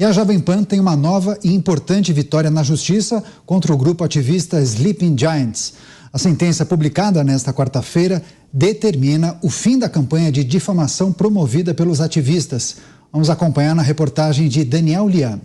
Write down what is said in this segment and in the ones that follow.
E a Jovem Pan tem uma nova e importante vitória na justiça contra o grupo ativista Sleeping Giants. A sentença publicada nesta quarta-feira determina o fim da campanha de difamação promovida pelos ativistas. Vamos acompanhar na reportagem de Daniel Lian.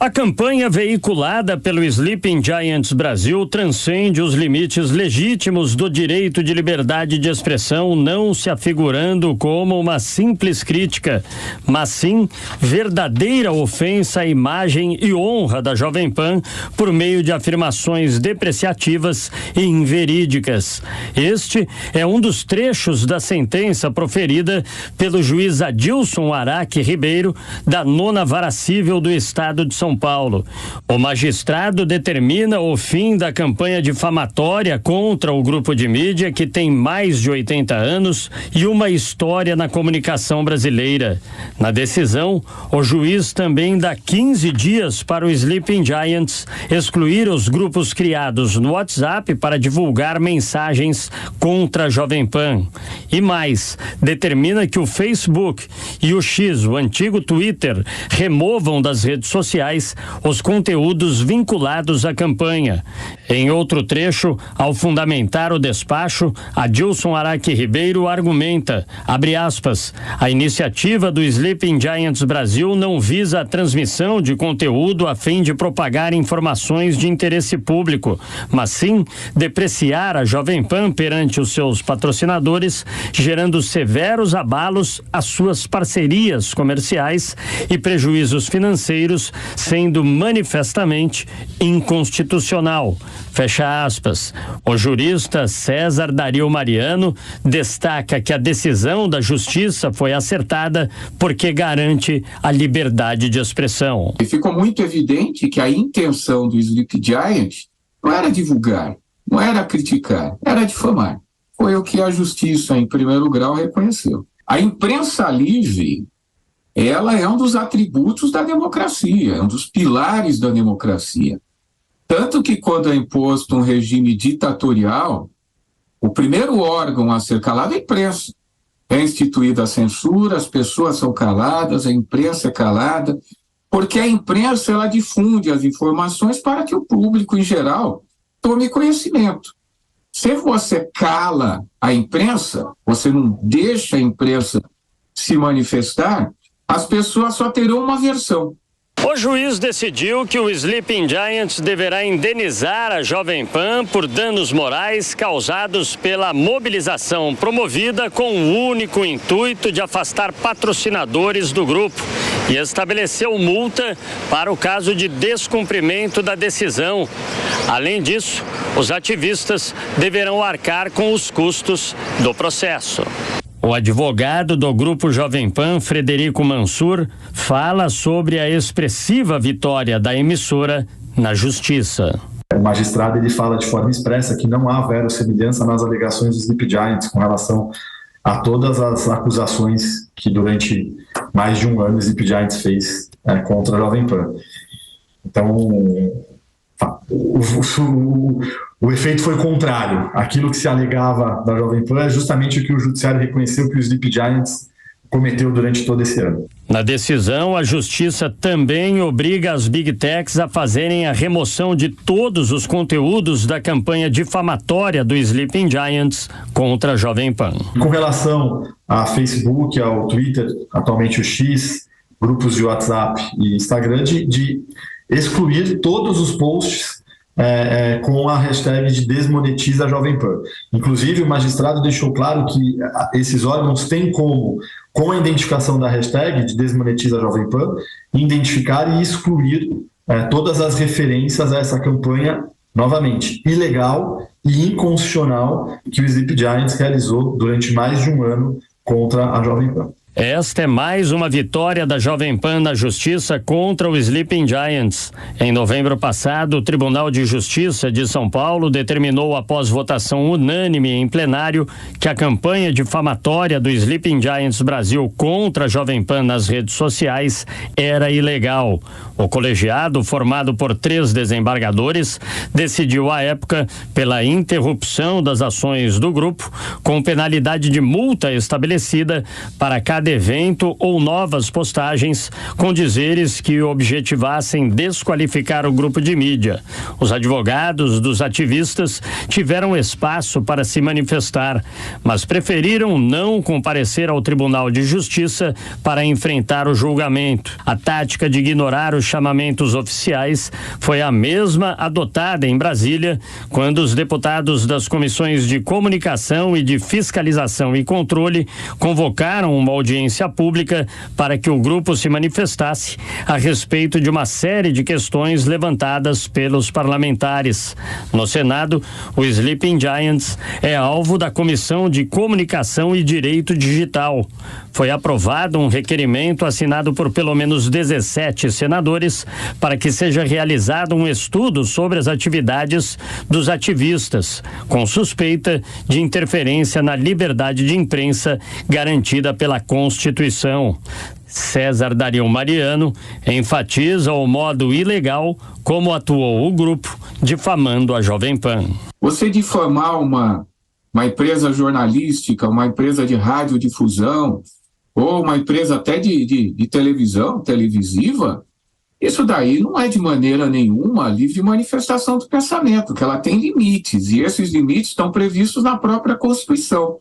A campanha veiculada pelo Sleeping Giants Brasil transcende os limites legítimos do direito de liberdade de expressão, não se afigurando como uma simples crítica, mas sim verdadeira ofensa à imagem e honra da Jovem Pan por meio de afirmações depreciativas e inverídicas. Este é um dos trechos da sentença proferida pelo juiz Adilson Araque Ribeiro, da 9ª Vara Cível do Estado de São Paulo. O magistrado determina o fim da campanha difamatória contra o grupo de mídia que tem mais de 80 anos e uma história na comunicação brasileira. Na decisão, o juiz também dá 15 dias para o Sleeping Giants excluir os grupos criados no WhatsApp para divulgar mensagens contra a Jovem Pan. E mais, determina que o Facebook e o X, o antigo Twitter, removam das redes sociais os conteúdos vinculados à campanha. Em outro trecho, ao fundamentar o despacho, Adilson Araque Ribeiro argumenta, abre aspas, a iniciativa do Sleeping Giants Brasil não visa a transmissão de conteúdo a fim de propagar informações de interesse público, mas sim depreciar a Jovem Pan perante os seus patrocinadores, gerando severos abalos às suas parcerias comerciais e prejuízos financeiros, sendo manifestamente inconstitucional. Fecha aspas. O jurista César Dario Mariano destaca que a decisão da justiça foi acertada porque garante a liberdade de expressão. E ficou muito evidente que a intenção do Sleep Giant não era divulgar, não era criticar, era difamar. Foi o que a justiça, em primeiro grau, reconheceu. A imprensa livre, ela é um dos atributos da democracia, é um dos pilares da democracia. Tanto que quando é imposto um regime ditatorial, o primeiro órgão a ser calado é a imprensa. É instituída a censura, as pessoas são caladas, a imprensa é calada, porque a imprensa ela difunde as informações para que o público em geral tome conhecimento. Se você cala a imprensa, você não deixa a imprensa se manifestar, as pessoas só terão uma versão. O juiz decidiu que o Sleeping Giants deverá indenizar a Jovem Pan por danos morais causados pela mobilização promovida com o único intuito de afastar patrocinadores do grupo e estabeleceu multa para o caso de descumprimento da decisão. Além disso, os ativistas deverão arcar com os custos do processo. O advogado do Grupo Jovem Pan, Frederico Mansur, fala sobre a expressiva vitória da emissora na justiça. O magistrado ele fala de forma expressa que não há verossimilhança nas alegações dos Sleep Giants com relação a todas as acusações que durante mais de um ano o Sleep Giants fez contra a Jovem Pan. Então, o efeito foi contrário. Aquilo que se alegava da Jovem Pan é justamente o que o judiciário reconheceu que o Sleep Giants cometeu durante todo esse ano. Na decisão, a justiça também obriga as Big Techs a fazerem a remoção de todos os conteúdos da campanha difamatória do Sleeping Giants contra a Jovem Pan. Com relação a Facebook, ao Twitter, atualmente o X, grupos de WhatsApp e Instagram, de excluir todos os posts com a hashtag de desmonetiza a Jovem Pan. Inclusive, o magistrado deixou claro que esses órgãos têm como, com a identificação da hashtag de desmonetiza a Jovem Pan, identificar e excluir todas as referências a essa campanha, novamente, ilegal e inconstitucional que o Sleep Giants realizou durante mais de um ano contra a Jovem Pan. Esta é mais uma vitória da Jovem Pan na justiça contra o Sleeping Giants. Em novembro passado, o Tribunal de Justiça de São Paulo determinou, após votação unânime em plenário, que a campanha difamatória do Sleeping Giants Brasil contra a Jovem Pan nas redes sociais era ilegal. O colegiado, formado por 3 desembargadores, decidiu à época pela interrupção das ações do grupo, com penalidade de multa estabelecida para cada cada evento ou novas postagens com dizeres que objetivassem desqualificar o grupo de mídia. Os advogados dos ativistas tiveram espaço para se manifestar, mas preferiram não comparecer ao Tribunal de Justiça para enfrentar o julgamento. A tática de ignorar os chamamentos oficiais foi a mesma adotada em Brasília, quando os deputados das comissões de comunicação e de fiscalização e controle convocaram uma audiência pública para que o grupo se manifestasse a respeito de uma série de questões levantadas pelos parlamentares. No Senado, o Sleeping Giants é alvo da Comissão de Comunicação e Direito Digital. Foi aprovado um requerimento assinado por pelo menos 17 senadores para que seja realizado um estudo sobre as atividades dos ativistas, com suspeita de interferência na liberdade de imprensa garantida pela Constituição. César Dario Mariano enfatiza o modo ilegal como atuou o grupo, difamando a Jovem Pan. Você difamar uma empresa jornalística, uma empresa de radiodifusão, ou uma empresa até de televisão, televisiva, isso daí não é de maneira nenhuma livre manifestação do pensamento, que ela tem limites, e esses limites estão previstos na própria Constituição.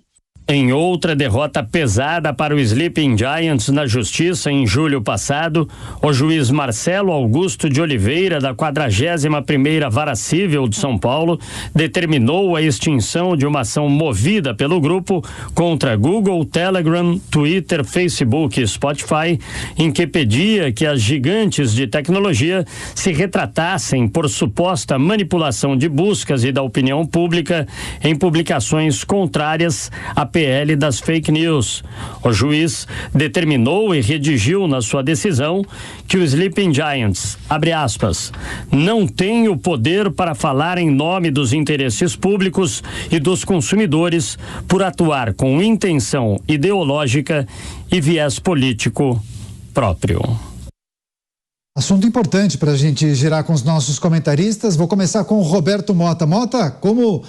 Em outra derrota pesada para o Sleeping Giants na Justiça em julho passado, o juiz Marcelo Augusto de Oliveira, da 41ª Vara Civil de São Paulo, determinou a extinção de uma ação movida pelo grupo contra Google, Telegram, Twitter, Facebook e Spotify, em que pedia que as gigantes de tecnologia se retratassem por suposta manipulação de buscas e da opinião pública em publicações contrárias à PL das fake news. O juiz determinou e redigiu na sua decisão que o Sleeping Giants, abre aspas, não tem o poder para falar em nome dos interesses públicos e dos consumidores por atuar com intenção ideológica e viés político próprio. Assunto importante para a gente girar com os nossos comentaristas. Vou começar com o Roberto Mota. Mota, como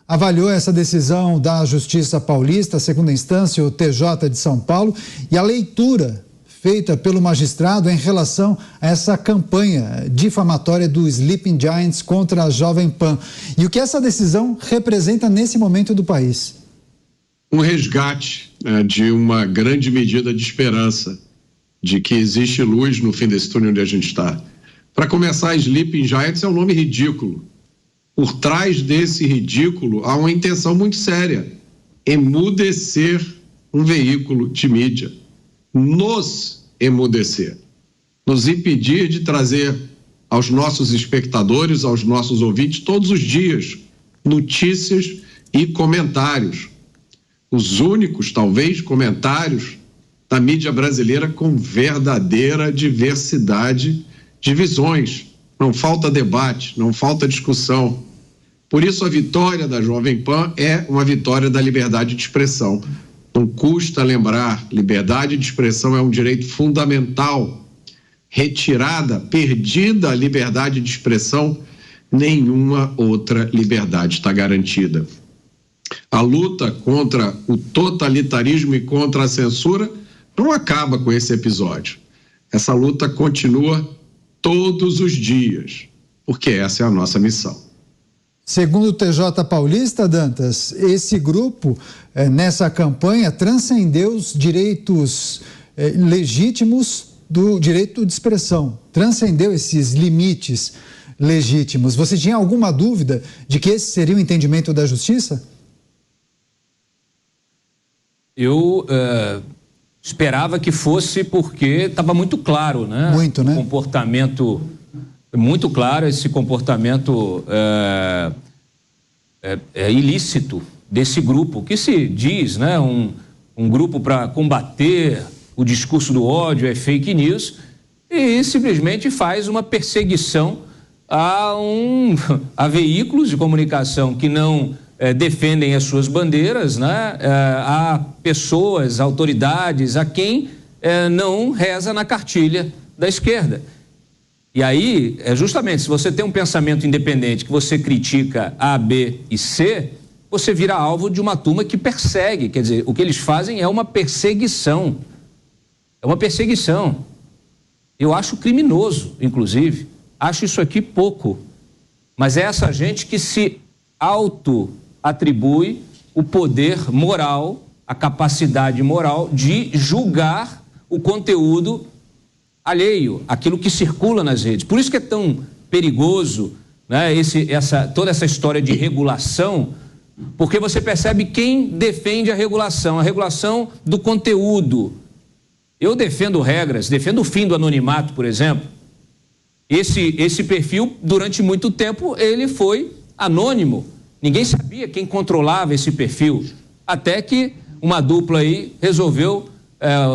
avaliou essa decisão da Justiça Paulista, segunda instância, o TJ de São Paulo, e a leitura feita pelo magistrado em relação a essa campanha difamatória do Sleeping Giants contra a Jovem Pan? E o que essa decisão representa nesse momento do país? Um resgate de uma grande medida de esperança, de que existe luz no fim desse túnel onde a gente está. Para começar, Sleeping Giants é um nome ridículo. Por trás desse ridículo há uma intenção muito séria: emudecer um veículo de mídia, nos emudecer, nos impedir de trazer aos nossos espectadores, aos nossos ouvintes, todos os dias, notícias e comentários. Os únicos, talvez, comentários da mídia brasileira com verdadeira diversidade de visões. Não falta debate, não falta discussão. Por isso, a vitória da Jovem Pan é uma vitória da liberdade de expressão. Não custa lembrar, liberdade de expressão é um direito fundamental. Retirada, perdida a liberdade de expressão, nenhuma outra liberdade está garantida. A luta contra o totalitarismo e contra a censura não acaba com esse episódio. Essa luta continua todos os dias, porque essa é a nossa missão. Segundo o TJ Paulista, Dantas, esse grupo, nessa campanha, transcendeu os direitos legítimos do direito de expressão, transcendeu esses limites legítimos. Você tinha alguma dúvida de que esse seria o entendimento da Justiça? Eu esperava que fosse, porque estava muito claro, né? Muito, né? Comportamento muito claro, esse comportamento ilícito desse grupo, que se diz, né, um grupo para combater o discurso do ódio, é fake news, e simplesmente faz uma perseguição a veículos de comunicação que não defendem as suas bandeiras, né, a pessoas, autoridades, a quem não reza na cartilha da esquerda. E aí, justamente, se você tem um pensamento independente que você critica A, B e C, você vira alvo de uma turma que persegue. Quer dizer, o que eles fazem é uma perseguição É uma perseguição. Eu acho criminoso, inclusive. Acho isso aqui pouco. Mas é essa gente que se auto-atribui o poder moral, a capacidade moral de julgar o conteúdo alheio, aquilo que circula nas redes. Por isso que é tão perigoso, né, toda essa história de regulação, porque você percebe quem defende a regulação do conteúdo. Eu defendo regras, defendo o fim do anonimato, por exemplo. Esse perfil, durante muito tempo, ele foi anônimo. Ninguém sabia quem controlava esse perfil. Até que uma dupla aí resolveu,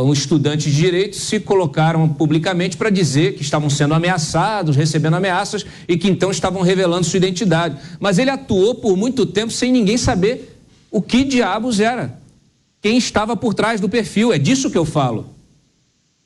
um estudante de direito, se colocaram publicamente para dizer que estavam sendo ameaçados, recebendo ameaças e que então estavam revelando sua identidade. Mas ele atuou por muito tempo sem ninguém saber o que diabos era, quem estava por trás do perfil. É disso que eu falo.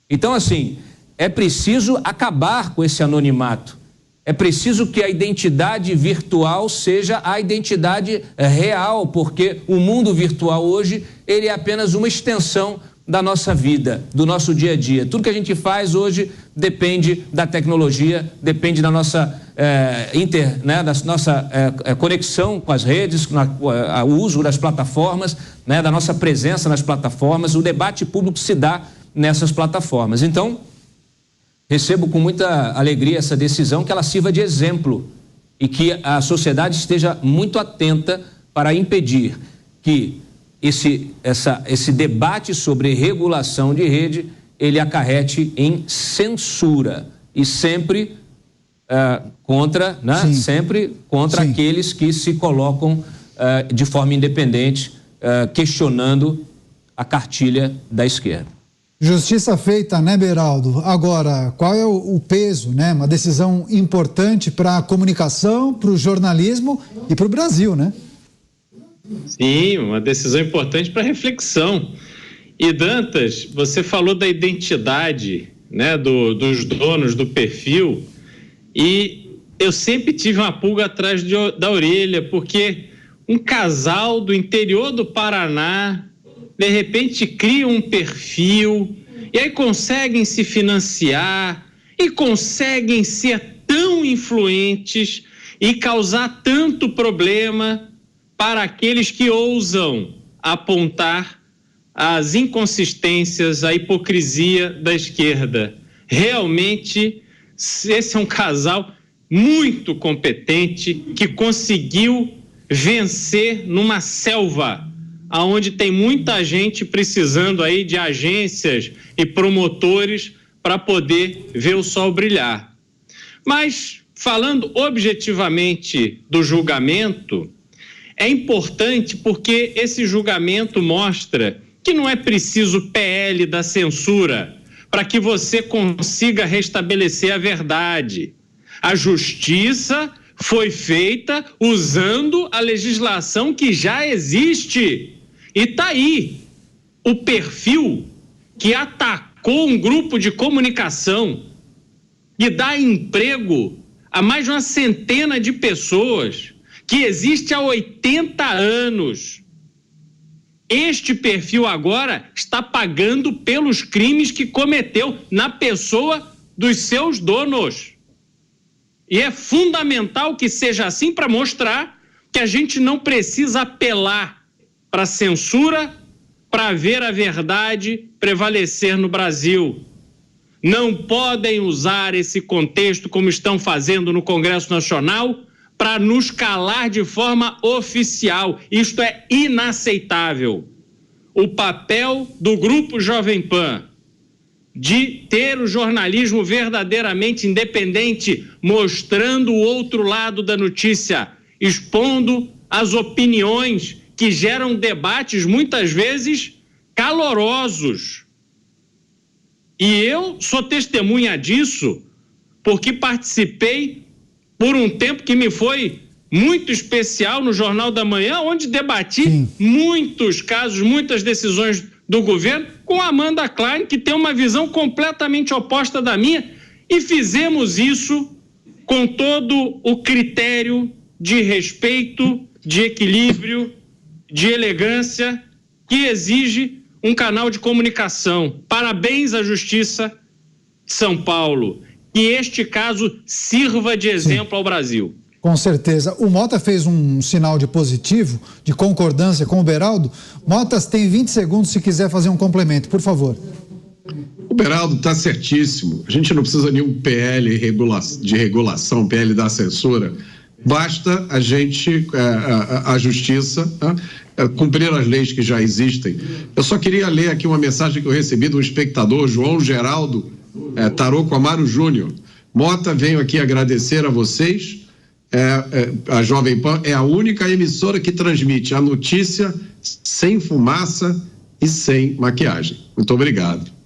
Então, assim, é preciso acabar com esse anonimato. É preciso que a identidade virtual seja a identidade real, porque o mundo virtual hoje, ele é apenas uma extensão da nossa vida, do nosso dia a dia. Tudo que a gente faz hoje depende da tecnologia, depende da nossa da nossa conexão com as redes, o uso das plataformas, né, da nossa presença nas plataformas. O debate público se dá nessas plataformas. Então, recebo com muita alegria essa decisão, que ela sirva de exemplo e que a sociedade esteja muito atenta para impedir que esse debate sobre regulação de rede, ele acarrete em censura e sempre contra, né? Sempre contra aqueles que se colocam de forma independente, questionando a cartilha da esquerda. Justiça feita, né, Beraldo? Agora, qual é o peso, né? Uma decisão importante para a comunicação, para o jornalismo e para o Brasil, né? Sim, uma decisão importante para reflexão. E Dantas, você falou da identidade, né, dos donos do perfil, e eu sempre tive uma pulga atrás da orelha, porque um casal do interior do Paraná, de repente cria um perfil, e aí conseguem se financiar, e conseguem ser tão influentes e causar tanto problema para aqueles que ousam apontar as inconsistências, a hipocrisia da esquerda. Realmente, esse é um casal muito competente que conseguiu vencer numa selva onde tem muita gente precisando aí de agências e promotores para poder ver o sol brilhar. Mas, falando objetivamente do julgamento, é importante porque esse julgamento mostra que não é preciso PL da censura para que você consiga restabelecer a verdade. A justiça foi feita usando a legislação que já existe. E está aí o perfil que atacou um grupo de comunicação e dá emprego a mais de uma centena de pessoas, que existe há 80 anos. Este perfil agora está pagando pelos crimes que cometeu na pessoa dos seus donos. E é fundamental que seja assim para mostrar que a gente não precisa apelar para a censura para ver a verdade prevalecer no Brasil. Não podem usar esse contexto, como estão fazendo no Congresso Nacional, para nos calar de forma oficial. Isto é inaceitável. O papel do Grupo Jovem Pan de ter o jornalismo verdadeiramente independente, mostrando o outro lado da notícia, expondo as opiniões que geram debates muitas vezes calorosos. E eu sou testemunha disso porque participei por um tempo que me foi muito especial no Jornal da Manhã, onde debati muitos casos, muitas decisões do governo com a Amanda Klein, que tem uma visão completamente oposta da minha, e fizemos isso com todo o critério de respeito, de equilíbrio, de elegância que exige um canal de comunicação. Parabéns à Justiça de São Paulo. Que este caso sirva de exemplo ao Brasil. Com certeza. O Mota fez um sinal de positivo, de concordância com o Beraldo. Motas tem 20 segundos se quiser fazer um complemento, por favor. O Beraldo está certíssimo. A gente não precisa de um PL de regulação, PL da censura. Basta a gente, a Justiça, cumprir as leis que já existem. Eu só queria ler aqui uma mensagem que eu recebi de um espectador, João Geraldo Taroco Amaro Júnior. Mota, venho aqui agradecer a vocês. A Jovem Pan é a única emissora que transmite a notícia sem fumaça e sem maquiagem. Muito obrigado.